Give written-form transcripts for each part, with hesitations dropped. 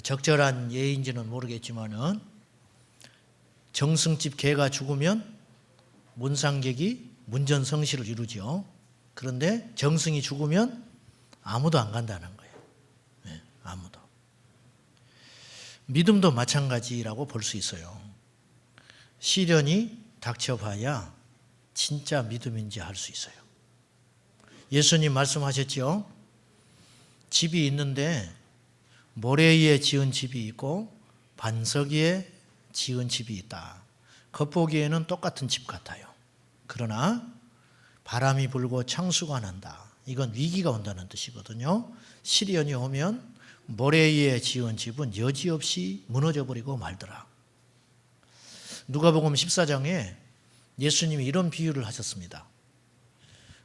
적절한 예인지는 모르겠지만은 정승집 개가 죽으면 문상객이 문전성시를 이루죠. 그런데 정승이 죽으면 아무도 안 간다는 거예요. 네, 아무도. 믿음도 마찬가지라고 볼 수 있어요. 시련이 닥쳐봐야 진짜 믿음인지 알 수 있어요. 예수님 말씀하셨죠. 집이 있는데 모래 위에 지은 집이 있고 반석 위에 지은 집이 있다. 겉보기에는 똑같은 집 같아요. 그러나 바람이 불고 창수가 난다. 이건 위기가 온다는 뜻이거든요. 시련이 오면 모래 위에 지은 집은 여지없이 무너져 버리고 말더라. 누가복음 14장에 예수님이 이런 비유를 하셨습니다.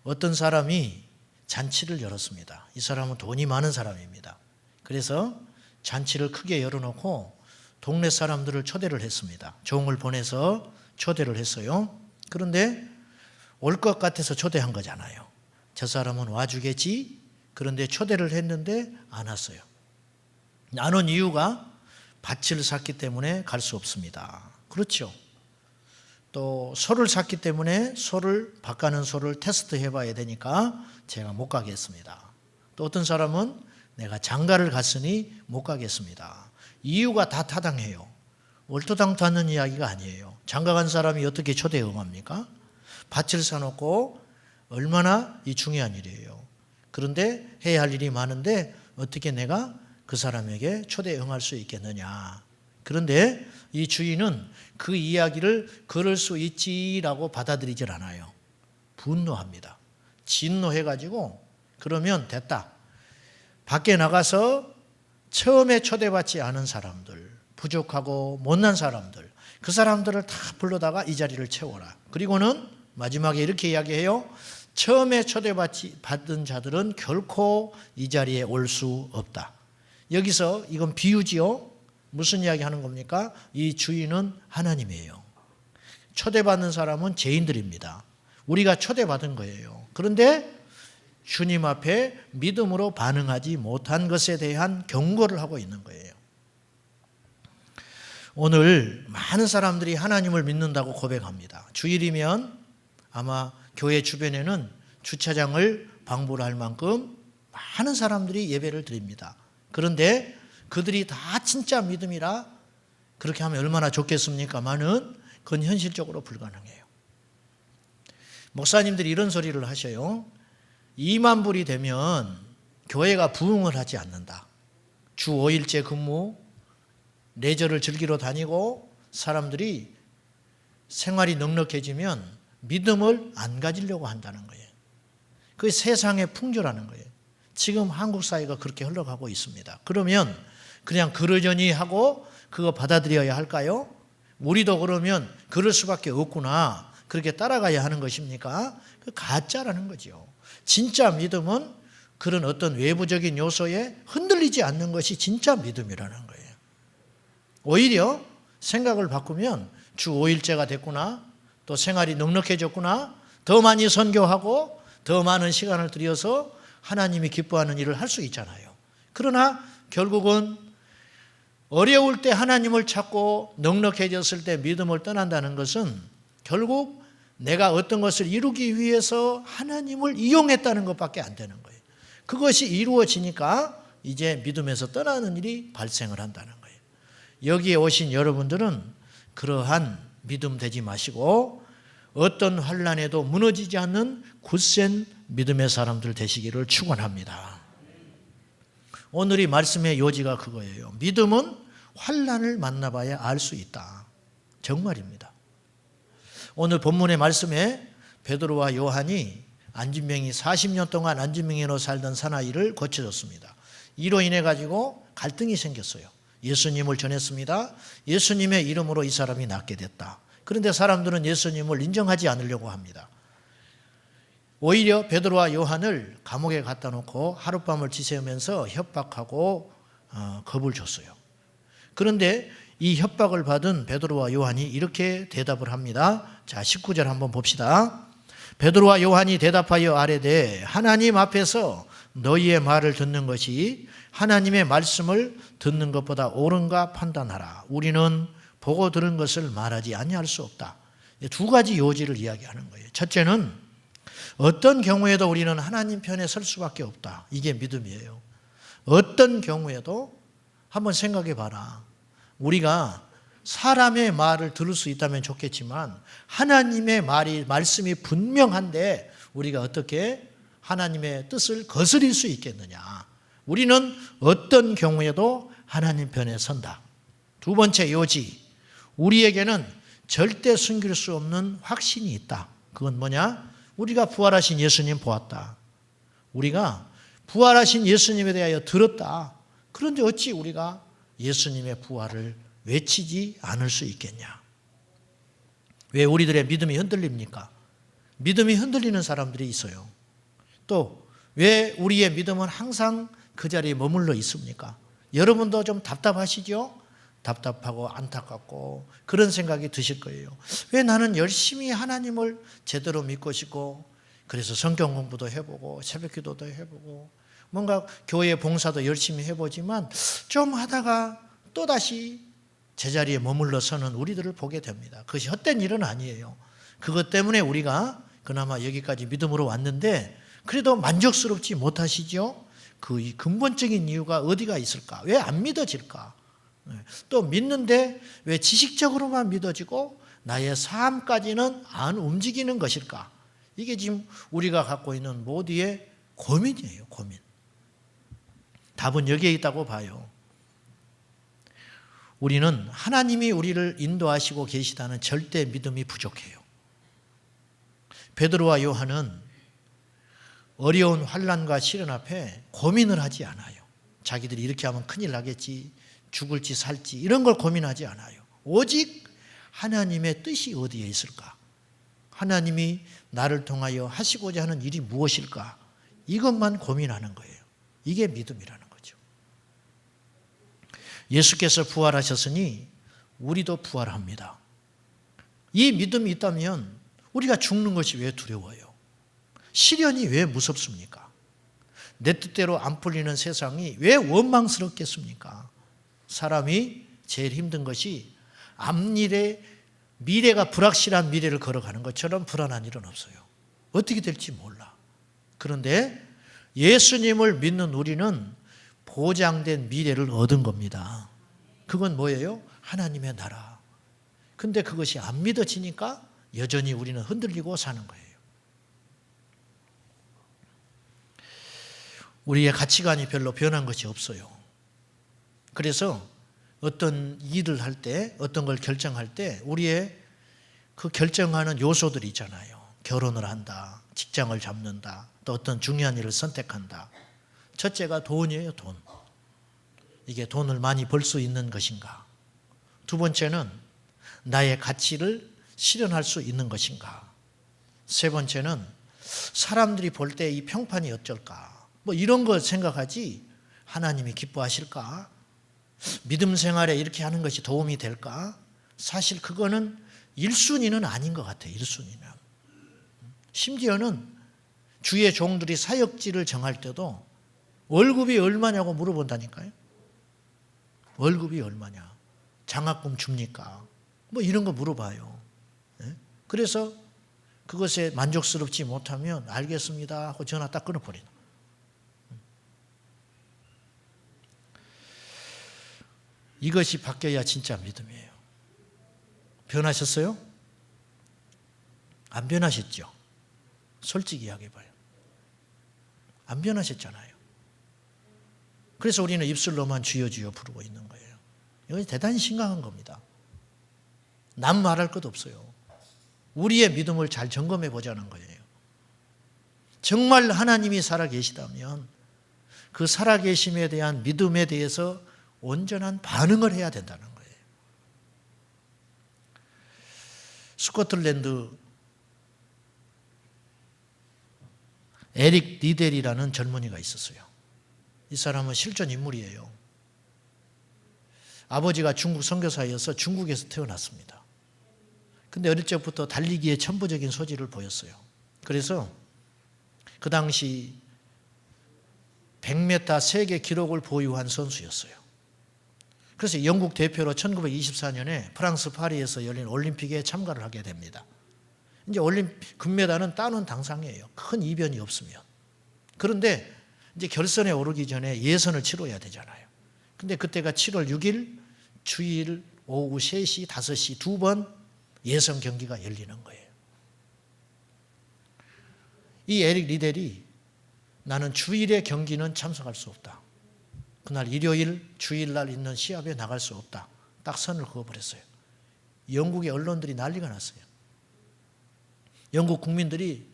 어떤 사람이 잔치를 열었습니다. 이 사람은 돈이 많은 사람입니다. 그래서 잔치를 크게 열어놓고 동네 사람들을 초대를 했습니다. 종을 보내서 초대를 했어요. 그런데 올 것 같아서 초대한 거잖아요. 저 사람은 와주겠지. 그런데 초대를 했는데 안 왔어요. 안 온 이유가 밭을 샀기 때문에 갈 수 없습니다. 그렇죠. 또 소를 샀기 때문에 밭 가는 소를 테스트 해봐야 되니까 제가 못 가겠습니다. 또 어떤 사람은 내가 장가를 갔으니 못 가겠습니다. 이유가 다 타당해요. 얼토당토하는 이야기가 아니에요. 장가 간 사람이 어떻게 초대에 응합니까? 밭을 사놓고 얼마나 이 중요한 일이에요. 그런데 해야 할 일이 많은데 어떻게 내가 그 사람에게 초대에 응할 수 있겠느냐. 그런데 이 주인은 그 이야기를 그럴 수 있지라고 받아들이질 않아요. 분노합니다. 진노해가지고 그러면 됐다. 밖에 나가서 처음에 초대받지 않은 사람들, 부족하고 못난 사람들, 그 사람들을 다 불러다가 이 자리를 채워라. 그리고는 마지막에 이렇게 이야기해요. 처음에 받은 자들은 결코 이 자리에 올 수 없다. 여기서 이건 비유지요. 무슨 이야기 하는 겁니까? 이 주인은 하나님이에요. 초대받는 사람은 죄인들입니다. 우리가 초대받은 거예요. 그런데 주님 앞에 믿음으로 반응하지 못한 것에 대한 경고를 하고 있는 거예요. 오늘 많은 사람들이 하나님을 믿는다고 고백합니다. 주일이면 아마 교회 주변에는 주차장을 방불 할 만큼 많은 사람들이 예배를 드립니다. 그런데 그들이 다 진짜 믿음이라 그렇게 하면 얼마나 좋겠습니까마는 그건 현실적으로 불가능해요. 목사님들이 이런 소리를 하셔요. 2만 불이 되면 교회가 부흥을 하지 않는다. 주 5일째 근무, 레저를 즐기러 다니고 사람들이 생활이 넉넉해지면 믿음을 안 가지려고 한다는 거예요. 그게 세상의 풍조라는 거예요. 지금 한국 사회가 그렇게 흘러가고 있습니다. 그러면 그냥 그러려니 하고 그거 받아들여야 할까요? 우리도 그러면 그럴 수밖에 없구나. 그렇게 따라가야 하는 것입니까? 그 가짜라는 거죠. 진짜 믿음은 그런 어떤 외부적인 요소에 흔들리지 않는 것이 진짜 믿음이라는 거예요. 오히려 생각을 바꾸면 주 5일째가 됐구나. 또 생활이 넉넉해졌구나. 더 많이 선교하고 더 많은 시간을 들여서 하나님이 기뻐하는 일을 할 수 있잖아요. 그러나 결국은 어려울 때 하나님을 찾고 넉넉해졌을 때 믿음을 떠난다는 것은 결국 내가 어떤 것을 이루기 위해서 하나님을 이용했다는 것밖에 안 되는 거예요. 그것이 이루어지니까 이제 믿음에서 떠나는 일이 발생을 한다는 거예요. 여기에 오신 여러분들은 그러한 믿음 되지 마시고 어떤 환난에도 무너지지 않는 굳센 믿음의 사람들 되시기를 축원합니다. 오늘이 말씀의 요지가 그거예요. 믿음은 환난을 만나봐야 알 수 있다. 정말입니다. 오늘 본문의 말씀에 베드로와 요한이 안진병이 40년 동안 안진병으로 살던 사나이를 고쳐줬습니다. 이로 인해 가지고 갈등이 생겼어요. 예수님을 전했습니다. 예수님의 이름으로 이 사람이 낫게 됐다. 그런데 사람들은 예수님을 인정하지 않으려고 합니다. 오히려 베드로와 요한을 감옥에 갖다 놓고 하룻밤을 지새우면서 협박하고 겁을 줬어요. 그런데 이 협박을 받은 베드로와 요한이 이렇게 대답을 합니다. 자, 19절 한번 봅시다. 베드로와 요한이 대답하여 아뢰되 하나님 앞에서 너희의 말을 듣는 것이 하나님의 말씀을 듣는 것보다 옳은가 판단하라. 우리는 보고 들은 것을 말하지 아니할 수 없다. 두 가지 요지를 이야기하는 거예요. 첫째는 어떤 경우에도 우리는 하나님 편에 설 수밖에 없다. 이게 믿음이에요. 어떤 경우에도 한번 생각해 봐라. 우리가 사람의 말을 들을 수 있다면 좋겠지만 하나님의 말씀이 분명한데 우리가 어떻게 하나님의 뜻을 거스릴 수 있겠느냐. 우리는 어떤 경우에도 하나님 편에 선다. 두 번째 요지, 우리에게는 절대 숨길 수 없는 확신이 있다. 그건 뭐냐? 우리가 부활하신 예수님 보았다. 우리가 부활하신 예수님에 대하여 들었다. 그런데 어찌 우리가 예수님의 부활을 외치지 않을 수 있겠냐? 왜 우리들의 믿음이 흔들립니까? 믿음이 흔들리는 사람들이 있어요. 또 왜 우리의 믿음은 항상 그 자리에 머물러 있습니까? 여러분도 좀 답답하시죠? 답답하고 안타깝고 그런 생각이 드실 거예요. 왜 나는 열심히 하나님을 제대로 믿고 싶고 그래서 성경 공부도 해보고 새벽 기도도 해보고 뭔가 교회 봉사도 열심히 해보지만 좀 하다가 또다시 제자리에 머물러 서는 우리들을 보게 됩니다. 그것이 헛된 일은 아니에요. 그것 때문에 우리가 그나마 여기까지 믿음으로 왔는데 그래도 만족스럽지 못하시죠? 그 근본적인 이유가 어디가 있을까? 왜 안 믿어질까? 또 믿는데 왜 지식적으로만 믿어지고 나의 삶까지는 안 움직이는 것일까? 이게 지금 우리가 갖고 있는 모두의 고민이에요. 고민. 답은 여기에 있다고 봐요. 우리는 하나님이 우리를 인도하시고 계시다는 절대 믿음이 부족해요. 베드로와 요한은 어려운 환난과 시련 앞에 고민을 하지 않아요. 자기들이 이렇게 하면 큰일 나겠지, 죽을지 살지 이런 걸 고민하지 않아요. 오직 하나님의 뜻이 어디에 있을까? 하나님이 나를 통하여 하시고자 하는 일이 무엇일까? 이것만 고민하는 거예요. 이게 믿음이라는 거죠. 예수께서 부활하셨으니 우리도 부활합니다. 이 믿음이 있다면 우리가 죽는 것이 왜 두려워요? 시련이 왜 무섭습니까? 내 뜻대로 안 풀리는 세상이 왜 원망스럽겠습니까? 사람이 제일 힘든 것이 앞일에 미래가 불확실한 미래를 걸어가는 것처럼 불안한 일은 없어요. 어떻게 될지 몰라. 그런데 예수님을 믿는 우리는 보장된 미래를 얻은 겁니다. 그건 뭐예요? 하나님의 나라. 근데 그것이 안 믿어지니까 여전히 우리는 흔들리고 사는 거예요. 우리의 가치관이 별로 변한 것이 없어요. 그래서 어떤 일을 할 때, 어떤 걸 결정할 때 우리의 그 결정하는 요소들이 있잖아요. 결혼을 한다, 직장을 잡는다, 또 어떤 중요한 일을 선택한다. 첫째가 돈이에요, 돈. 이게 돈을 많이 벌 수 있는 것인가? 두 번째는 나의 가치를 실현할 수 있는 것인가? 세 번째는 사람들이 볼 때 이 평판이 어쩔까? 뭐 이런 걸 생각하지 하나님이 기뻐하실까? 믿음 생활에 이렇게 하는 것이 도움이 될까? 사실 그거는 1순위는 아닌 것 같아요. 1순위는. 심지어는 주의 종들이 사역지를 정할 때도 월급이 얼마냐고 물어본다니까요. 월급이 얼마냐? 장학금 줍니까? 뭐 이런 거 물어봐요. 그래서 그것에 만족스럽지 못하면 알겠습니다 하고 전화 딱 끊어버리는. 이것이 바뀌어야 진짜 믿음이에요. 변하셨어요? 안 변하셨죠? 솔직히 이야기해봐요. 안 변하셨잖아요. 그래서 우리는 입술로만 주여 주여 부르고 있는 거예요. 이건 대단히 심각한 겁니다. 남 말할 것 없어요. 우리의 믿음을 잘 점검해 보자는 거예요. 정말 하나님이 살아계시다면 그 살아계심에 대한 믿음에 대해서 온전한 반응을 해야 된다는 거예요. 스코틀랜드 에릭 리델이라는 젊은이가 있었어요. 이 사람은 실존 인물이에요. 아버지가 중국 선교사여서 중국에서 태어났습니다. 근데 어릴 적부터 달리기에 천부적인 소질을 보였어요. 그래서 그 당시 100m 세계 기록을 보유한 선수였어요. 그래서 영국 대표로 1924년에 프랑스 파리에서 열린 올림픽에 참가를 하게 됩니다. 이제 올림픽 금메달은 따는 당상이에요. 큰 이변이 없으면. 그런데 이제 결선에 오르기 전에 예선을 치러야 되잖아요. 근데 그때가 7월 6일 주일 오후 3시, 5시 두 번 예선 경기가 열리는 거예요. 이 에릭 리델이 나는 주일의 경기는 참석할 수 없다. 그날 일요일, 주일날 있는 시합에 나갈 수 없다. 딱 선을 그어버렸어요. 영국의 언론들이 난리가 났어요. 영국 국민들이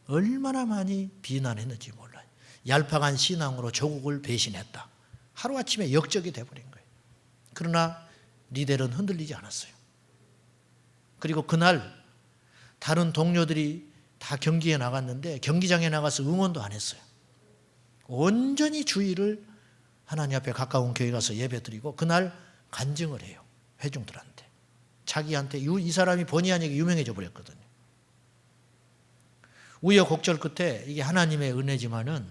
얼마나 많이 비난했는지 몰라요. 얄팍한 신앙으로 조국을 배신했다. 하루아침에 역적이 돼버린 거예요. 그러나 리델은 흔들리지 않았어요. 그리고 그날 다른 동료들이 다 경기에 나갔는데 경기장에 나가서 응원도 안 했어요. 온전히 주일을 하나님 앞에 가까운 교회 가서 예배드리고 그날 간증을 해요. 회중들한테. 자기한테 이 사람이 본의 아니게 유명해져 버렸거든요. 우여곡절 끝에 이게 하나님의 은혜지만은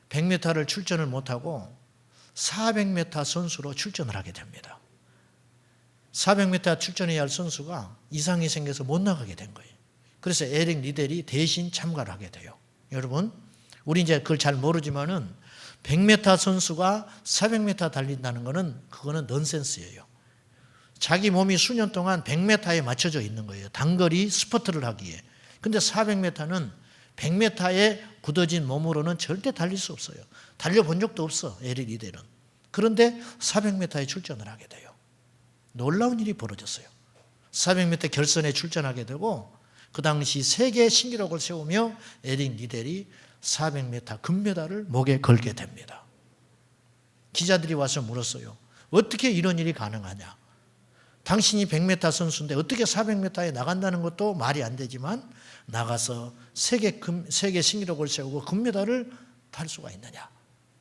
100m를 출전을 못하고 400m 선수로 출전을 하게 됩니다. 400m 출전해야 할 선수가 이상이 생겨서 못 나가게 된 거예요. 그래서 에릭 리델이 대신 참가를 하게 돼요. 여러분, 우리 이제 그걸 잘 모르지만은 100m 선수가 400m 달린다는 거는 그거는 넌센스예요. 자기 몸이 수년 동안 100m에 맞춰져 있는 거예요. 단거리 스퍼트를 하기에. 근데 400m는 100m에 굳어진 몸으로는 절대 달릴 수 없어요. 달려본 적도 없어, 에릭 리델은. 그런데 400m에 출전을 하게 돼요. 놀라운 일이 벌어졌어요. 400m 결선에 출전하게 되고 그 당시 세계 신기록을 세우며 에릭 리델이 400m 금메달을 목에 걸게 됩니다. 기자들이 와서 물었어요. 어떻게 이런 일이 가능하냐? 당신이 100m 선수인데 어떻게 400m에 나간다는 것도 말이 안 되지만 나가서 세계 신기록을 세우고 금메달을 탈 수가 있느냐?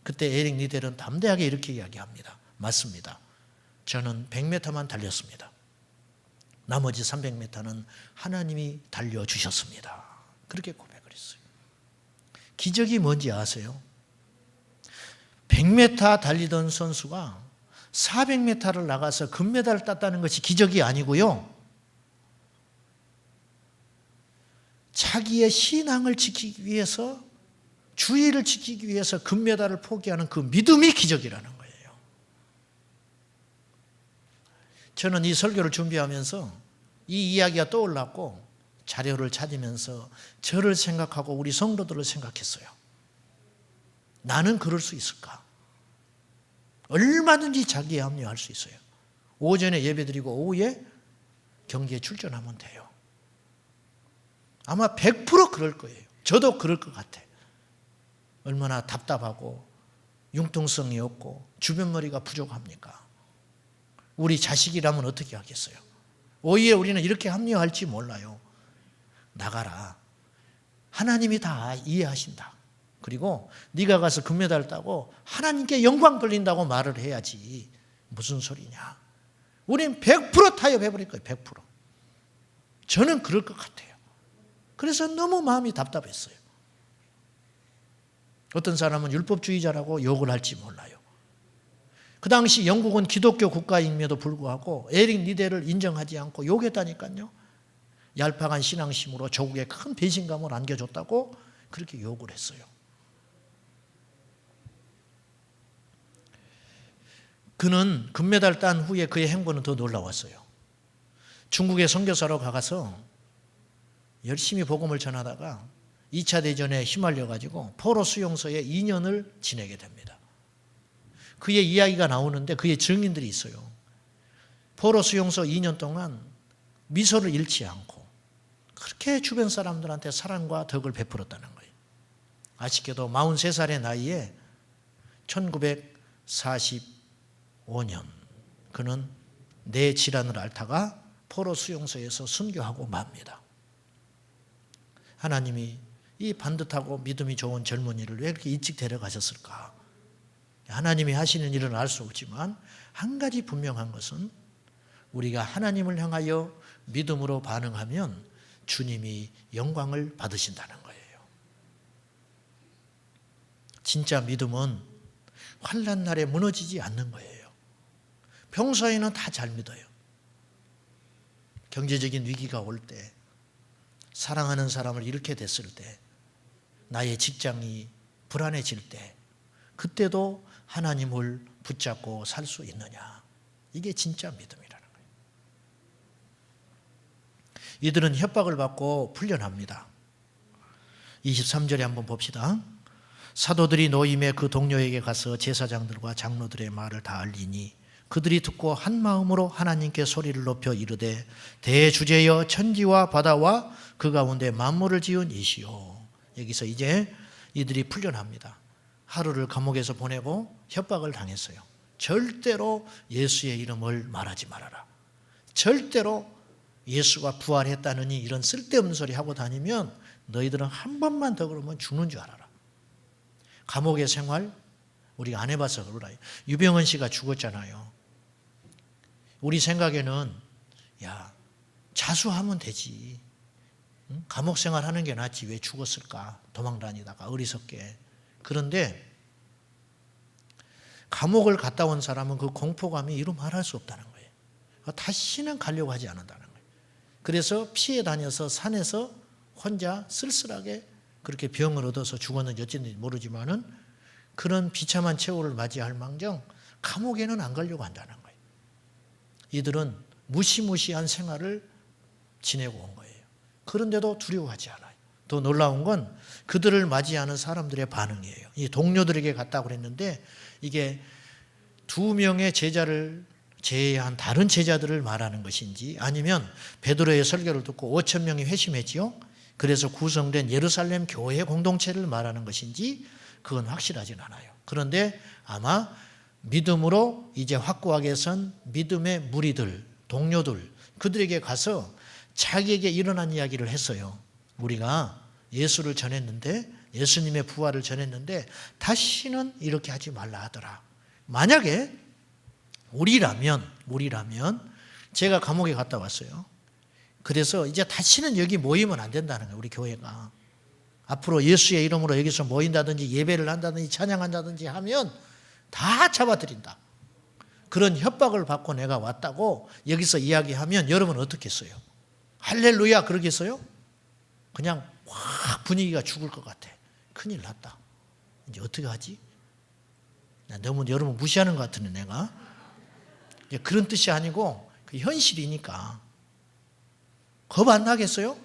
그때 에릭 리델은 담대하게 이렇게 이야기합니다. 맞습니다. 저는 100m만 달렸습니다. 나머지 300m는 하나님이 달려주셨습니다. 그렇게 고백을 했어요. 기적이 뭔지 아세요? 100m 달리던 선수가 400m를 나가서 금메달을 땄다는 것이 기적이 아니고요. 자기의 신앙을 지키기 위해서, 주의를 지키기 위해서 금메달을 포기하는 그 믿음이 기적이라는 거예요. 저는 이 설교를 준비하면서 이 이야기가 떠올랐고 자료를 찾으면서 저를 생각하고 우리 성도들을 생각했어요. 나는 그럴 수 있을까? 얼마든지 자기에 합리화할 수 있어요. 오전에 예배드리고 오후에 경기에 출전하면 돼요. 아마 100% 그럴 거예요. 저도 그럴 것 같아. 얼마나 답답하고 융통성이 없고 주변머리가 부족합니까? 우리 자식이라면 어떻게 하겠어요? 오히려 우리는 이렇게 합리화할지 몰라요. 나가라. 하나님이 다 이해하신다. 그리고 네가 가서 금메달 따고 하나님께 영광 돌린다고 말을 해야지. 무슨 소리냐. 우린 100% 타협해버릴 거예요. 100%. 저는 그럴 것 같아요. 그래서 너무 마음이 답답했어요. 어떤 사람은 율법주의자라고 욕을 할지 몰라요. 그 당시 영국은 기독교 국가임에도 불구하고 에릭 리델을 인정하지 않고 욕했다니까요. 얄팍한 신앙심으로 조국에 큰 배신감을 안겨줬다고 그렇게 욕을 했어요. 그는 금메달 딴 후에 그의 행보는 더 놀라웠어요. 중국에 선교사로 가서 열심히 복음을 전하다가 2차 대전에 휘말려가지고 포로 수용소에 2년을 지내게 됩니다. 그의 이야기가 나오는데 그의 증인들이 있어요. 포로 수용소 2년 동안 미소를 잃지 않고 그렇게 주변 사람들한테 사랑과 덕을 베풀었다는 거예요. 아쉽게도 43살의 나이에 1945년 그는 뇌 질환을 앓다가 포로 수용소에서 순교하고 맙니다. 하나님이 이 반듯하고 믿음이 좋은 젊은이를 왜 이렇게 일찍 데려가셨을까? 하나님이 하시는 일은 알 수 없지만 한 가지 분명한 것은 우리가 하나님을 향하여 믿음으로 반응하면 주님이 영광을 받으신다는 거예요. 진짜 믿음은 환난 날에 무너지지 않는 거예요. 평소에는 다 잘 믿어요. 경제적인 위기가 올 때, 사랑하는 사람을 잃게 됐을 때, 나의 직장이 불안해질 때, 그때도 하나님을 붙잡고 살 수 있느냐. 이게 진짜 믿음이라는 거예요. 이들은 협박을 받고 풀려납니다. 23절에 한번 봅시다. 사도들이 노임의 그 동료에게 가서 제사장들과 장로들의 말을 다 알리니 그들이 듣고 한 마음으로 하나님께 소리를 높여 이르되 대주제여 천지와 바다와 그 가운데 만물을 지은 이시오. 여기서 이제 이들이 풀려납니다. 하루를 감옥에서 보내고 협박을 당했어요. 절대로 예수의 이름을 말하지 말아라. 절대로 예수가 부활했다느니 이런 쓸데없는 소리 하고 다니면 너희들은 한 번만 더 그러면 죽는 줄 알아라. 감옥의 생활 우리가 안 해봐서 그러라. 유병헌 씨가 죽었잖아요. 우리 생각에는 야 자수하면 되지. 감옥 생활하는 게 낫지 왜 죽었을까. 도망다니다가 어리석게. 그런데 감옥을 갔다 온 사람은 그 공포감이 이루 말할 수 없다는 거예요. 다시는 가려고 하지 않는다는 거예요. 그래서 피해 다녀서 산에서 혼자 쓸쓸하게 그렇게 병을 얻어서 죽었는지 어쩐지 모르지만은 그런 비참한 최후를 맞이할 망정 감옥에는 안 가려고 한다는 거예요. 이들은 무시무시한 생활을 지내고 온 거예요. 그런데도 두려워하지 않아요. 더 놀라운 건 그들을 맞이하는 사람들의 반응이에요. 이 동료들에게 갔다고 그랬는데 이게 2명의 제자를 제외한 다른 제자들을 말하는 것인지 아니면 베드로의 설교를 듣고 5천 명이 회심했지요. 그래서 구성된 예루살렘 교회 공동체를 말하는 것인지 그건 확실하진 않아요. 그런데 아마 믿음으로 이제 확고하게 선 믿음의 무리들, 동료들, 그들에게 가서 자기에게 일어난 이야기를 했어요. 우리가 예수를 전했는데, 예수님의 부활을 전했는데 다시는 이렇게 하지 말라 하더라. 만약에 우리라면 제가 감옥에 갔다 왔어요. 그래서 이제 다시는 여기 모이면 안 된다는 거예요. 우리 교회가. 앞으로 예수의 이름으로 여기서 모인다든지 예배를 한다든지 찬양한다든지 하면 다 잡아들인다. 그런 협박을 받고 내가 왔다고 여기서 이야기하면 여러분 어떻겠어요? 할렐루야 그러겠어요? 그냥 확 분위기가 죽을 것 같아. 큰일 났다. 이제 어떻게 하지? 너무 여러분 무시하는 것 같은데 내가. 그런 뜻이 아니고 그 현실이니까. 겁 안 나겠어요?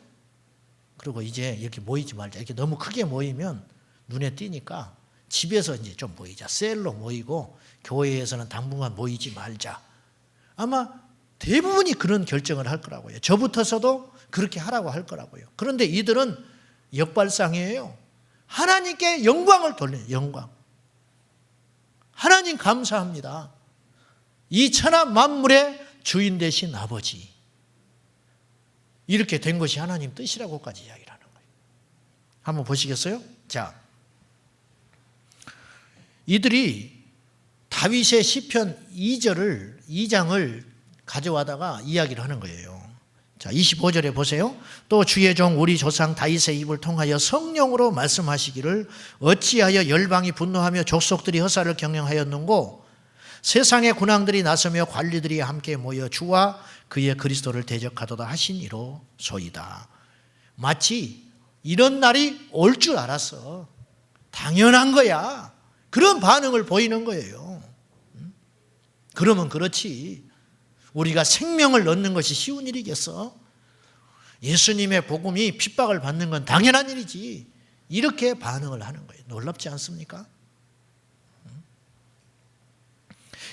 그리고 이제 이렇게 모이지 말자. 이렇게 너무 크게 모이면 눈에 띄니까 집에서 이제 좀 모이자. 셀로 모이고 교회에서는 당분간 모이지 말자. 아마 대부분이 그런 결정을 할 거라고요. 저부터서도 그렇게 하라고 할 거라고요. 그런데 이들은 역발상이에요. 하나님께 영광을 돌려요. 영광. 하나님 감사합니다. 이 천하 만물의 주인 되신 아버지. 이렇게 된 것이 하나님 뜻이라고까지 이야기를 하는 거예요. 한번 보시겠어요? 자, 이들이 다윗의 시편 2장을 가져와다가 이야기를 하는 거예요. 자, 25절에 보세요. 또 주의 종 우리 조상 다윗의 입을 통하여 성령으로 말씀하시기를 어찌하여 열방이 분노하며 족속들이 허사를 경영하였는고 세상의 군왕들이 나서며 관리들이 함께 모여 주와 그의 그리스도를 대적하도다 하시니로 소이다. 마치 이런 날이 올 줄 알았어. 당연한 거야. 그런 반응을 보이는 거예요. 그러면 그렇지. 우리가 생명을 얻는 것이 쉬운 일이겠어? 예수님의 복음이 핍박을 받는 건 당연한 일이지. 이렇게 반응을 하는 거예요. 놀랍지 않습니까?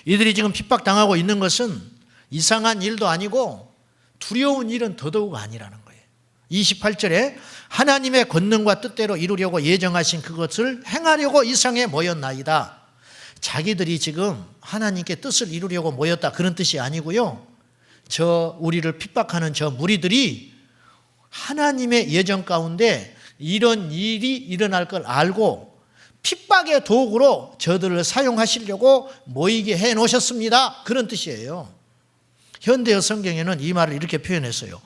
이들이 지금 핍박당하고 있는 것은 이상한 일도 아니고 두려운 일은 더더욱 아니라는 거예요. 28절에 하나님의 권능과 뜻대로 이루려고 예정하신 그것을 행하려고 이 상에 모였나이다. 자기들이 지금 하나님께 뜻을 이루려고 모였다 그런 뜻이 아니고요. 우리를 핍박하는 저 무리들이 하나님의 예정 가운데 이런 일이 일어날 걸 알고 핍박의 도구로 저들을 사용하시려고 모이게 해놓으셨습니다. 그런 뜻이에요. 현대어 성경에는 이 말을 이렇게 표현했어요.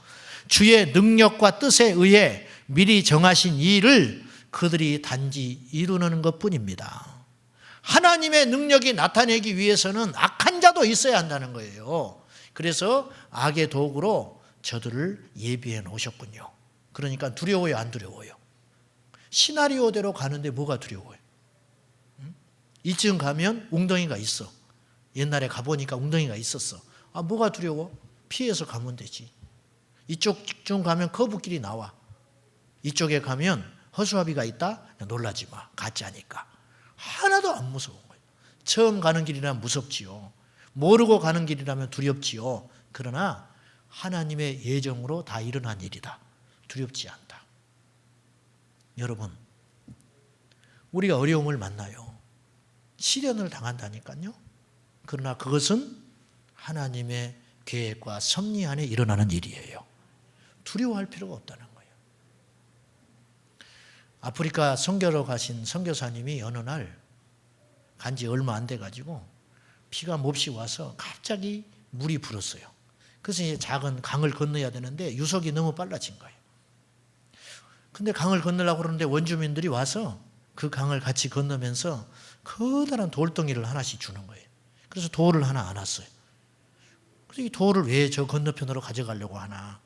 주의 능력과 뜻에 의해 미리 정하신 일을 그들이 단지 이루는 것뿐입니다. 하나님의 능력이 나타내기 위해서는 악한 자도 있어야 한다는 거예요. 그래서 악의 도구로 저들을 예비해 놓으셨군요. 그러니까 두려워요, 안 두려워요? 시나리오대로 가는데 뭐가 두려워요? 이쯤 가면 웅덩이가 있어. 옛날에 가보니까 웅덩이가 있었어. 아, 뭐가 두려워? 피해서 가면 되지. 이쪽쯤 가면 거북길이 나와. 이쪽에 가면 허수아비가 있다? 놀라지 마. 가짜니까. 하나도 안 무서운 거예요. 처음 가는 길이라면 무섭지요. 모르고 가는 길이라면 두렵지요. 그러나 하나님의 예정으로 다 일어난 일이다. 두렵지 않다. 여러분, 우리가 어려움을 만나요. 시련을 당한다니까요. 그러나 그것은 하나님의 계획과 섭리 안에 일어나는 일이에요. 두려워할 필요가 없다는 거예요. 아프리카 선교로 가신 선교사님이 어느 날 간지 얼마 안 돼가지고 비가 몹시 와서 갑자기 물이 불었어요. 그래서 이제 작은 강을 건너야 되는데 유속이 너무 빨라진 거예요. 근데 강을 건너려고 그러는데 원주민들이 와서 그 강을 같이 건너면서 커다란 돌덩이를 하나씩 주는 거예요. 그래서 돌을 하나 안았어요. 그래서 이 돌을 왜 저 건너편으로 가져가려고 하나.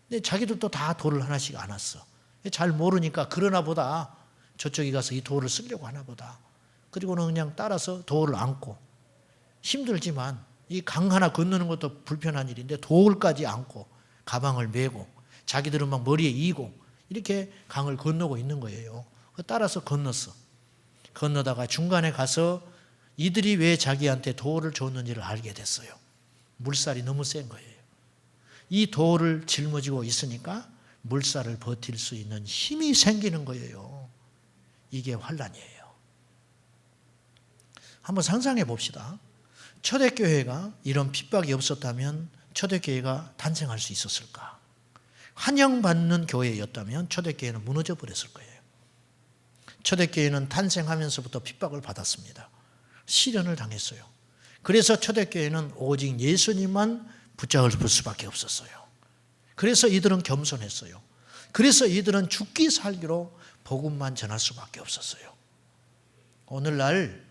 근데 자기들도 다 돌을 하나씩 안았어. 잘 모르니까 그러나 보다 저쪽에 가서 이 돌을 쓰려고 하나 보다. 그리고는 그냥 따라서 돌을 안고 힘들지만 이 강 하나 건너는 것도 불편한 일인데 돌까지 안고 가방을 메고 자기들은 막 머리에 이고 이렇게 강을 건너고 있는 거예요. 따라서 건넜어. 건너다가 중간에 가서 이들이 왜 자기한테 돌을 줬는지를 알게 됐어요. 물살이 너무 센 거예요. 이 돌을 짊어지고 있으니까 물살을 버틸 수 있는 힘이 생기는 거예요. 이게 환난이에요. 한번 상상해 봅시다. 초대교회가 이런 핍박이 없었다면 초대교회가 탄생할 수 있었을까? 환영받는 교회였다면 초대교회는 무너져 버렸을 거예요. 초대교회는 탄생하면서부터 핍박을 받았습니다. 시련을 당했어요. 그래서 초대교회는 오직 예수님만 붙잡을 수밖에 없었어요. 그래서 이들은 겸손했어요. 그래서 이들은 죽기 살기로 복음만 전할 수밖에 없었어요. 오늘날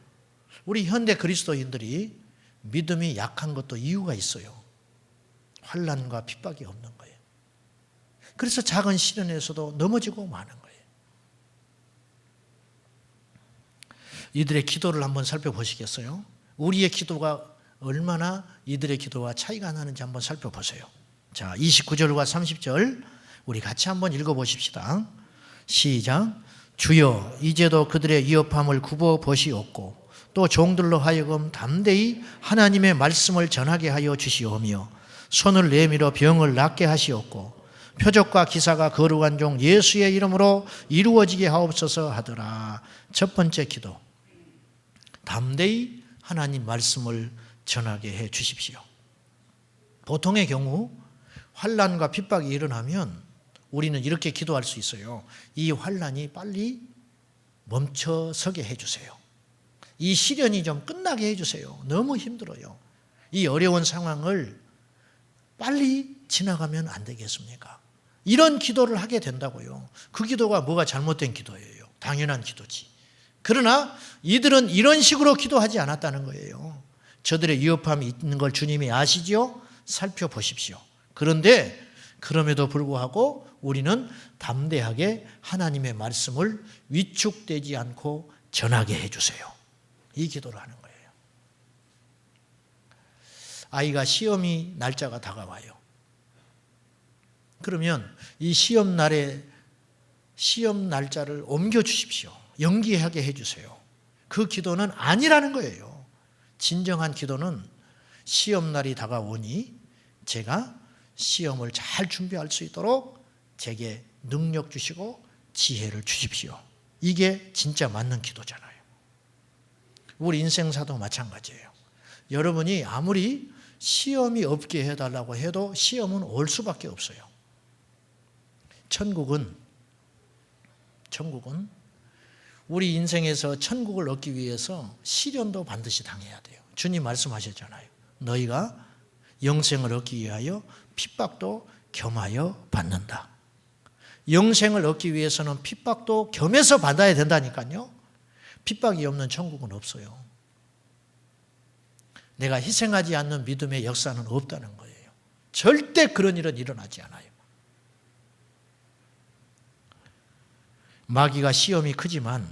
우리 현대 그리스도인들이 믿음이 약한 것도 이유가 있어요. 환난과 핍박이 없는 거예요. 그래서 작은 시련에서도 넘어지고 마는 거예요. 이들의 기도를 한번 살펴보시겠어요? 우리의 기도가 얼마나 이들의 기도와 차이가 나는지 한번 살펴보세요. 자, 29절과 30절 우리 같이 한번 읽어보십시다. 시작. 주여, 이제도 그들의 위협함을 굽어보시옵고 또 종들로 하여금 담대히 하나님의 말씀을 전하게 하여 주시오며 손을 내밀어 병을 낫게 하시옵고 표적과 기사가 거룩한 종 예수의 이름으로 이루어지게 하옵소서 하더라. 첫 번째 기도. 담대히 하나님 말씀을 전하게 해 주십시오. 보통의 경우 환난과 핍박이 일어나면 우리는 이렇게 기도할 수 있어요. 이 환난이 빨리 멈춰서게 해 주세요. 이 시련이 좀 끝나게 해 주세요. 너무 힘들어요. 이 어려운 상황을 빨리 지나가면 안 되겠습니까? 이런 기도를 하게 된다고요. 그 기도가 뭐가 잘못된 기도예요? 당연한 기도지. 그러나 이들은 이런 식으로 기도하지 않았다는 거예요. 저들의 위협함이 있는 걸 주님이 아시죠? 살펴보십시오. 그런데 그럼에도 불구하고 우리는 담대하게 하나님의 말씀을 위축되지 않고 전하게 해주세요. 이 기도를 하는 거예요. 아이가 시험이 날짜가 다가와요. 그러면 이 시험 날짜를 옮겨 주십시오. 연기하게 해주세요. 그 기도는 아니라는 거예요. 진정한 기도는 시험날이 다가오니 제가 시험을 잘 준비할 수 있도록 제게 능력 주시고 지혜를 주십시오. 이게 진짜 맞는 기도잖아요. 우리 인생사도 마찬가지예요. 여러분이 아무리 시험이 없게 해달라고 해도 시험은 올 수밖에 없어요. 천국은 우리 인생에서 천국을 얻기 위해서 시련도 반드시 당해야 돼요. 주님 말씀하셨잖아요. 너희가 영생을 얻기 위하여 핍박도 겸하여 받는다. 영생을 얻기 위해서는 핍박도 겸해서 받아야 된다니까요. 핍박이 없는 천국은 없어요. 내가 희생하지 않는 믿음의 역사는 없다는 거예요. 절대 그런 일은 일어나지 않아요. 마귀가 시험이 크지만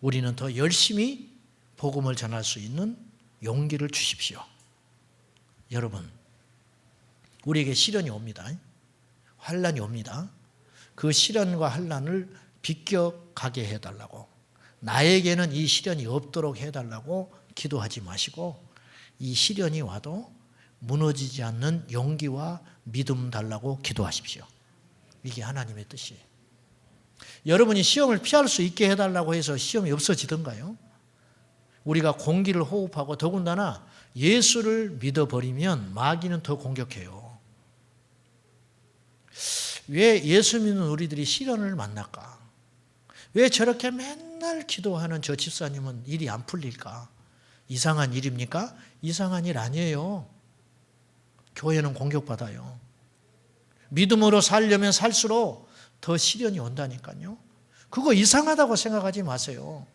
우리는 더 열심히 복음을 전할 수 있는 용기를 주십시오. 여러분, 우리에게 시련이 옵니다. 환난이 옵니다. 그 시련과 환난을 비껴가게 해달라고, 나에게는 이 시련이 없도록 해달라고 기도하지 마시고, 이 시련이 와도 무너지지 않는 용기와 믿음 달라고 기도하십시오. 이게 하나님의 뜻이에요. 여러분이 시험을 피할 수 있게 해달라고 해서 시험이 없어지던가요? 우리가 공기를 호흡하고 더군다나 예수를 믿어버리면 마귀는 더 공격해요. 왜 예수 믿는 우리들이 시련을 만날까? 왜 저렇게 맨날 기도하는 저 집사님은 일이 안 풀릴까? 이상한 일입니까? 이상한 일 아니에요. 교회는 공격받아요. 믿음으로 살려면 살수록 더 시련이 온다니까요. 그거 이상하다고 생각하지 마세요.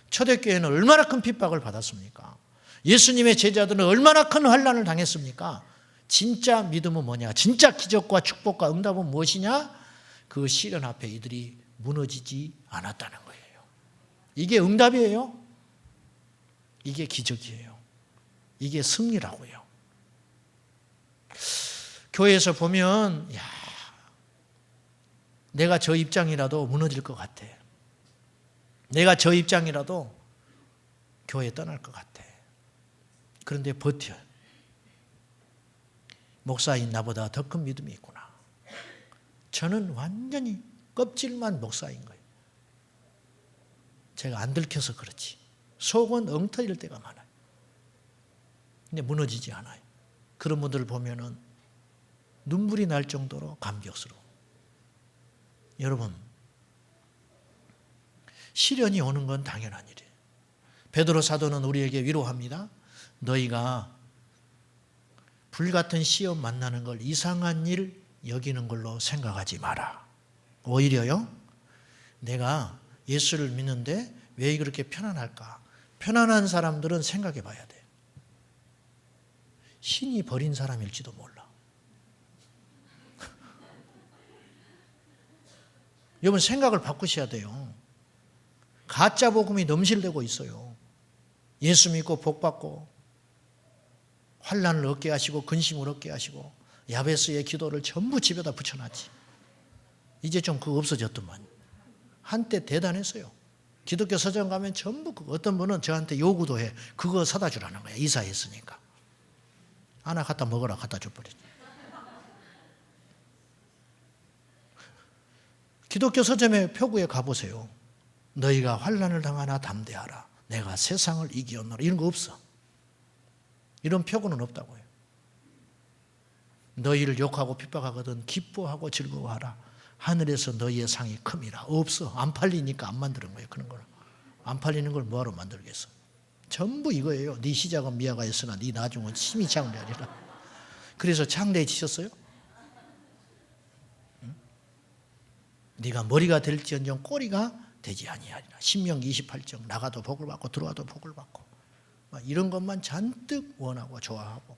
초대교회는 얼마나 큰 핍박을 받았습니까? 예수님의 제자들은 얼마나 큰 환난을 당했습니까? 진짜 믿음은 뭐냐? 진짜 기적과 축복과 응답은 무엇이냐? 그 시련 앞에 이들이 무너지지 않았다는 거예요. 이게 응답이에요. 이게 기적이에요. 이게 승리라고요. 교회에서 보면 내가 저 입장이라도 무너질 것 같아. 내가 저 입장이라도 교회 떠날 것 같아. 그런데 버텨. 목사인 나보다 더 큰 믿음이 있구나. 저는 완전히 껍질만 목사인 거예요. 제가 안 들켜서 그렇지. 속은 엉터릴 때가 많아요. 근데 무너지지 않아요. 그런 분들을 보면은 눈물이 날 정도로 감격스러워. 여러분, 시련이 오는 건 당연한 일이에요. 베드로 사도는 우리에게 위로합니다. 너희가 불같은 시험 만나는 걸 이상한 일 여기는 걸로 생각하지 마라. 오히려요, 내가 예수를 믿는데 왜 그렇게 편안할까? 편안한 사람들은 생각해 봐야 돼. 신이 버린 사람일지도 몰라. 여러분, 생각을 바꾸셔야 돼요. 가짜 복음이 넘실대고 있어요. 예수 믿고 복 받고 환난을 얻게 하시고 근심을 얻게 하시고 야베스의 기도를 전부 집에다 붙여놨지. 이제 좀 그거 없어졌더만. 한때 대단했어요. 기독교 서점 가면 전부 그거. 어떤 분은 저한테 요구도 해. 그거 사다 주라는 거야. 이사했으니까. 하나 갖다 먹어라 갖다 줘버리지. 기독교 서점의 표구에 가보세요. 너희가 환난을 당하나 담대하라. 내가 세상을 이기었노라. 이런 거 없어. 이런 표구는 없다고요. 너희를 욕하고 핍박하거든 기뻐하고 즐거워하라. 하늘에서 너희의 상이 큼이라. 없어. 안 팔리니까 안 만드는 거예요. 그런 걸. 안 팔리는 걸 뭐하러 만들겠어. 전부 이거예요. 네 시작은 미아가였으나 네 나중은 심히 장래하리라. 그래서 장대해지셨어요? 응? 네가 머리가 될지언정 꼬리가 되지 아니하리라. 신명기 28장 나가도 복을 받고 들어와도 복을 받고 이런 것만 잔뜩 원하고 좋아하고.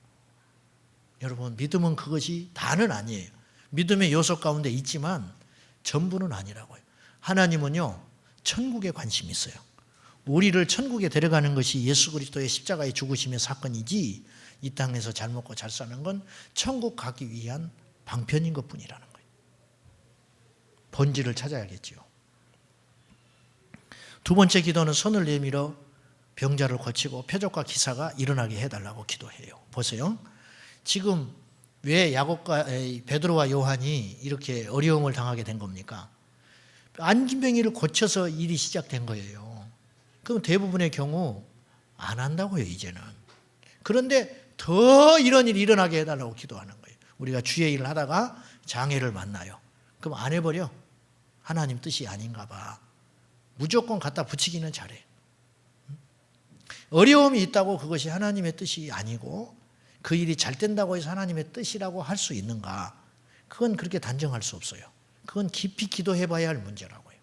여러분, 믿음은 그것이 다는 아니에요. 믿음의 요소 가운데 있지만 전부는 아니라고요. 하나님은요, 천국에 관심이 있어요. 우리를 천국에 데려가는 것이 예수 그리스도의 십자가의 죽으심의 사건이지, 이 땅에서 잘 먹고 잘 사는 건 천국 가기 위한 방편인 것뿐이라는 거예요. 본질을 찾아야겠지요. 두 번째 기도는 손을 내밀어 병자를 고치고 표적과 기사가 일어나게 해달라고 기도해요. 보세요. 지금 왜 야곱과 베드로와 요한이 이렇게 어려움을 당하게 된 겁니까? 안진병이를 고쳐서 일이 시작된 거예요. 그럼 대부분의 경우 안 한다고요, 이제는. 그런데 더 이런 일이 일어나게 해달라고 기도하는 거예요. 우리가 주의 일을 하다가 장애를 만나요. 그럼 안 해버려. 하나님 뜻이 아닌가 봐. 무조건 갖다 붙이기는 잘해. 어려움이 있다고 그것이 하나님의 뜻이 아니고 그 일이 잘 된다고 해서 하나님의 뜻이라고 할 수 있는가? 그건 그렇게 단정할 수 없어요. 그건 깊이 기도해 봐야 할 문제라고요.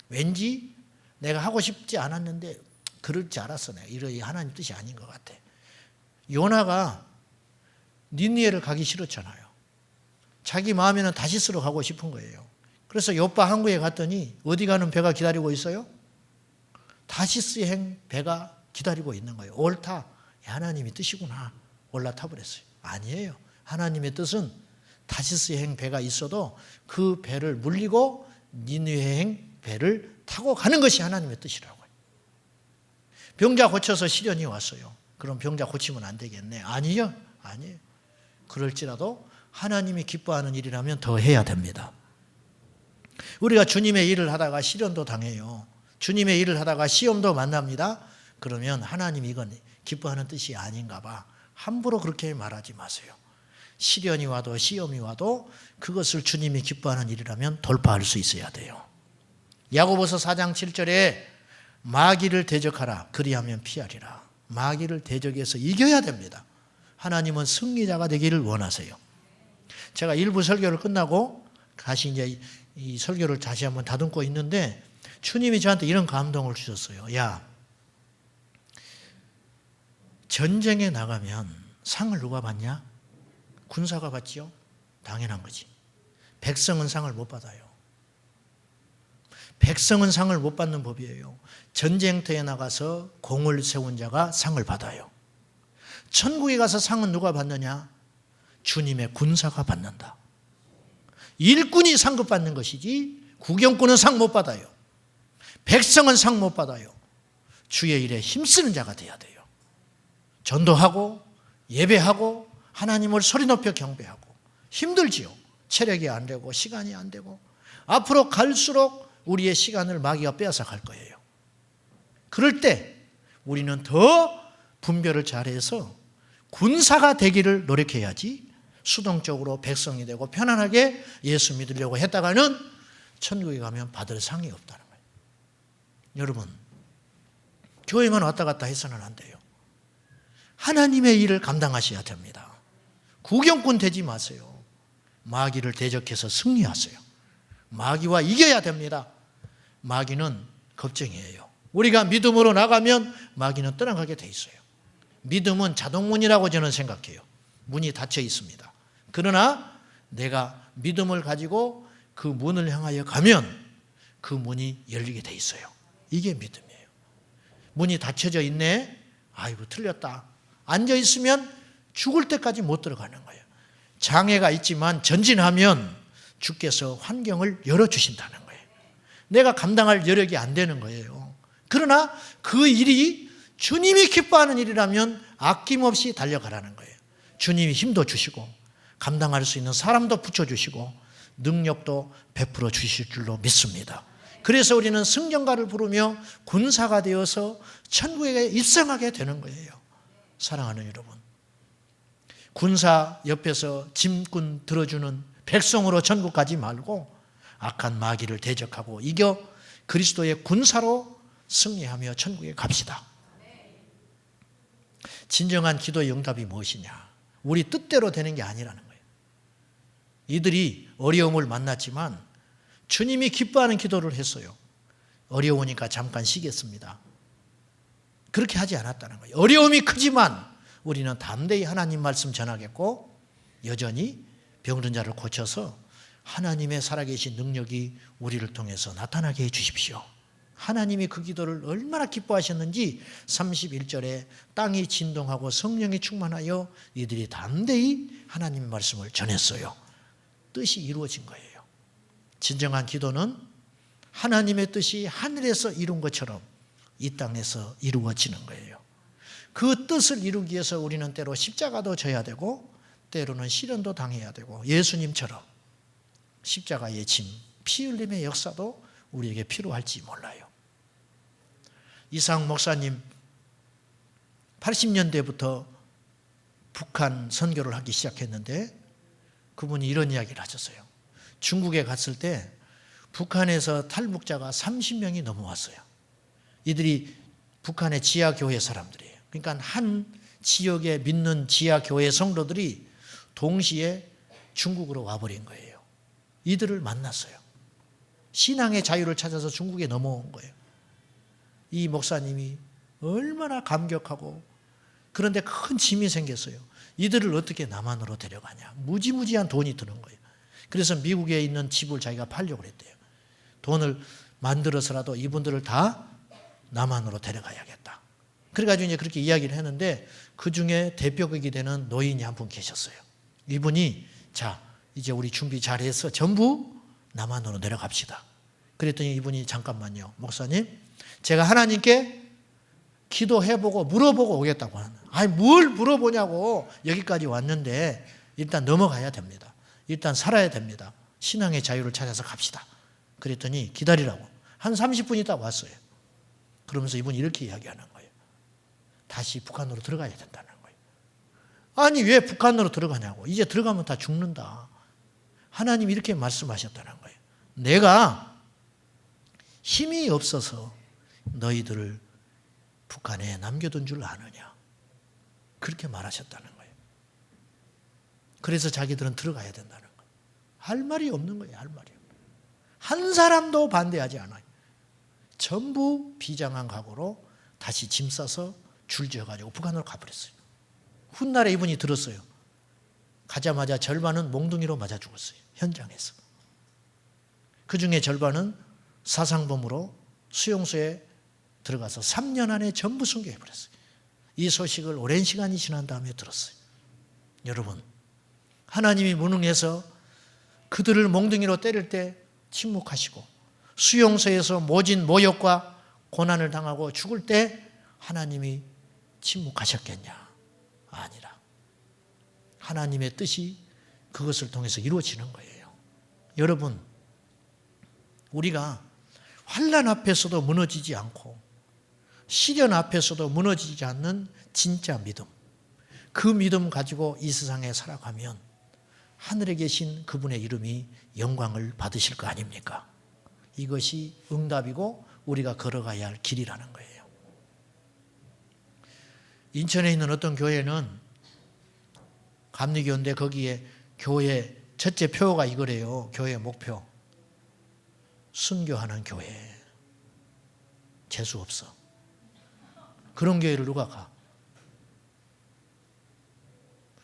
왠지 내가 하고 싶지 않았는데 그럴 줄 알았어. 내가 이런 하나님 뜻이 아닌 것 같아. 요나가 니느웨를 가기 싫었잖아요. 자기 마음에는 다시스로 가고 싶은 거예요. 그래서 요파 항구에 갔더니 어디 가는 배가 기다리고 있어요? 다시스행 배가 기다리고 있는 거예요. 옳다. 하나님이 뜻이구나. 올라타 버렸어요. 아니에요. 하나님의 뜻은 다시스행 배가 있어도 그 배를 물리고 니느웨행 배를 타고 가는 것이 하나님의 뜻이라고요. 병자 고쳐서 시련이 왔어요. 그럼 병자 고치면 안 되겠네. 아니요. 아니에요. 그럴지라도 하나님이 기뻐하는 일이라면 더 해야 됩니다. 우리가 주님의 일을 하다가 시련도 당해요. 주님의 일을 하다가 시험도 만납니다. 그러면 하나님이 이건 기뻐하는 뜻이 아닌가 봐. 함부로 그렇게 말하지 마세요. 시련이 와도 시험이 와도 그것을 주님이 기뻐하는 일이라면 돌파할 수 있어야 돼요. 야고보서 4장 7절에 마귀를 대적하라. 그리하면 피하리라. 마귀를 대적해서 이겨야 됩니다. 하나님은 승리자가 되기를 원하세요. 제가 일부 설교를 끝나고 다시 이제 이 설교를 다시 한번 다듬고 있는데 주님이 저한테 이런 감동을 주셨어요. 야, 전쟁에 나가면 상을 누가 받냐? 군사가 받지요? 당연한 거지. 백성은 상을 못 받아요. 백성은 상을 못 받는 법이에요. 전쟁터에 나가서 공을 세운 자가 상을 받아요. 천국에 가서 상은 누가 받느냐? 주님의 군사가 받는다. 일꾼이 상급 받는 것이지 구경꾼은 상 못 받아요. 백성은 상 못 받아요. 주의 일에 힘쓰는 자가 돼야 돼요. 전도하고 예배하고 하나님을 소리 높여 경배하고 힘들지요. 체력이 안 되고 시간이 안 되고 앞으로 갈수록 우리의 시간을 마귀가 빼앗아 갈 거예요. 그럴 때 우리는 더 분별을 잘해서 군사가 되기를 노력해야지 수동적으로 백성이 되고 편안하게 예수 믿으려고 했다가는 천국에 가면 받을 상이 없다는 거예요. 여러분, 교회만 왔다 갔다 해서는 안 돼요. 하나님의 일을 감당하셔야 됩니다. 구경꾼 되지 마세요. 마귀를 대적해서 승리하세요. 마귀와 이겨야 됩니다. 마귀는 겁쟁이에요. 우리가 믿음으로 나가면 마귀는 떠나가게 돼 있어요. 믿음은 자동문이라고 저는 생각해요. 문이 닫혀 있습니다. 그러나 내가 믿음을 가지고 그 문을 향하여 가면 그 문이 열리게 돼 있어요. 이게 믿음이에요. 문이 닫혀져 있네. 아이고 틀렸다. 앉아 있으면 죽을 때까지 못 들어가는 거예요. 장애가 있지만 전진하면 주께서 환경을 열어주신다는 거예요. 내가 감당할 여력이 안 되는 거예요. 그러나 그 일이 주님이 기뻐하는 일이라면 아낌없이 달려가라는 거예요. 주님이 힘도 주시고 감당할 수 있는 사람도 붙여주시고 능력도 베풀어 주실 줄로 믿습니다. 그래서 우리는 승전가를 부르며 군사가 되어서 천국에 입성하게 되는 거예요. 사랑하는 여러분, 군사 옆에서 짐꾼 들어주는 백성으로 천국 가지 말고 악한 마귀를 대적하고 이겨 그리스도의 군사로 승리하며 천국에 갑시다. 진정한 기도의 응답이 무엇이냐? 우리 뜻대로 되는 게 아니라는 거예요. 이들이 어려움을 만났지만 주님이 기뻐하는 기도를 했어요. 어려우니까 잠깐 쉬겠습니다. 그렇게 하지 않았다는 거예요. 어려움이 크지만 우리는 담대히 하나님 말씀 전하겠고 여전히 병든 자를 고쳐서 하나님의 살아계신 능력이 우리를 통해서 나타나게 해주십시오. 하나님이 그 기도를 얼마나 기뻐하셨는지 31절에 땅이 진동하고 성령이 충만하여 이들이 담대히 하나님 말씀을 전했어요. 뜻이 이루어진 거예요. 진정한 기도는 하나님의 뜻이 하늘에서 이룬 것처럼 이 땅에서 이루어지는 거예요. 그 뜻을 이루기 위해서 우리는 때로 십자가도 져야 되고 때로는 시련도 당해야 되고 예수님처럼 십자가의 짐, 피 흘림의 역사도 우리에게 필요할지 몰라요. 이상 목사님 80년대부터 북한 선교를 하기 시작했는데 그분이 이런 이야기를 하셨어요. 중국에 갔을 때 북한에서 탈북자가 30명이 넘어왔어요. 이들이 북한의 지하교회 사람들이에요. 그러니까 한 지역에 믿는 지하교회 성도들이 동시에 중국으로 와버린 거예요. 이들을 만났어요. 신앙의 자유를 찾아서 중국에 넘어온 거예요. 이 목사님이 얼마나 감격하고, 그런데 큰 짐이 생겼어요. 이들을 어떻게 남한으로 데려가냐. 무지무지한 돈이 드는 거예요. 그래서 미국에 있는 집을 자기가 팔려고 그랬대요. 돈을 만들어서라도 이분들을 다 남한으로 데려가야겠다. 그래가지고 이제 그렇게 이야기를 했는데, 그 중에 대표격이 되는 노인이 한 분 계셨어요. 이분이 자, 이제 우리 준비 잘해서 전부 남한으로 내려갑시다. 그랬더니 이분이 잠깐만요, 목사님, 제가 하나님께 기도해보고 물어보고 오겠다고 하는. 아니 뭘 물어보냐고, 여기까지 왔는데 일단 넘어가야 됩니다. 일단 살아야 됩니다. 신앙의 자유를 찾아서 갑시다. 그랬더니 기다리라고. 한 30분 있다 왔어요. 그러면서 이분이 이렇게 이야기하는 거예요. 다시 북한으로 들어가야 된다는 거예요. 아니 왜 북한으로 들어가냐고. 이제 들어가면 다 죽는다. 하나님이 이렇게 말씀하셨다는 거예요. 내가 힘이 없어서 너희들을 북한에 남겨둔 줄 아느냐. 그렇게 말하셨다는 거예요. 그래서 자기들은 들어가야 된다는 거예요. 할 말이 없는 거예요. 할 말이 없는 거예요. 한 사람도 반대하지 않아요. 전부 비장한 각오로 다시 짐 싸서 줄지어가지고 북한으로 가버렸어요. 훗날에 이분이 들었어요. 가자마자 절반은 몽둥이로 맞아 죽었어요. 현장에서. 그 중에 절반은 사상범으로 수용소에 들어가서 3년 안에 전부 순교해버렸어요. 이 소식을 오랜 시간이 지난 다음에 들었어요. 여러분, 하나님이 무능해서 그들을 몽둥이로 때릴 때 침묵하시고, 수용소에서 모진 모욕과 고난을 당하고 죽을 때 하나님이 침묵하셨겠냐? 아니라 하나님의 뜻이 그것을 통해서 이루어지는 거예요. 여러분, 우리가 환난 앞에서도 무너지지 않고 시련 앞에서도 무너지지 않는 진짜 믿음, 그 믿음 가지고 이 세상에 살아가면 하늘에 계신 그분의 이름이 영광을 받으실 거 아닙니까? 이것이 응답이고 우리가 걸어가야 할 길이라는 거예요. 인천에 있는 어떤 교회는 감리교인데 거기에 교회 첫째 표가 이거래요. 교회 목표. 순교하는 교회. 재수 없어. 그런 교회를 누가 가?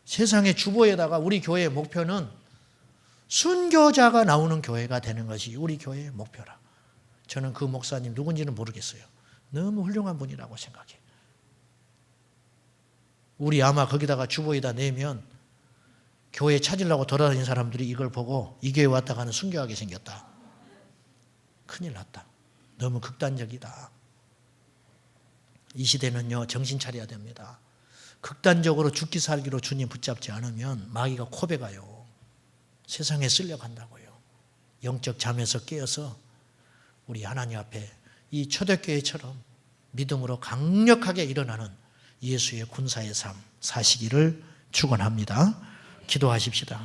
세상의 주보에다가 우리 교회의 목표는 순교자가 나오는 교회가 되는 것이 우리 교회의 목표라. 저는 그 목사님 누군지는 모르겠어요. 너무 훌륭한 분이라고 생각해요. 우리 아마 거기다가 주보에다 내면 교회 찾으려고 돌아다니는 사람들이 이걸 보고 이 교회 왔다가는 순교하게 생겼다. 큰일 났다. 너무 극단적이다. 이 시대는요, 정신 차려야 됩니다. 극단적으로 죽기 살기로 주님 붙잡지 않으면 마귀가 코베 가요. 세상에 쓸려간다고요. 영적 잠에서 깨어서 우리 하나님 앞에 이 초대교회처럼 믿음으로 강력하게 일어나는 예수의 군사의 삶 사시기를 축원합니다. 기도하십시다.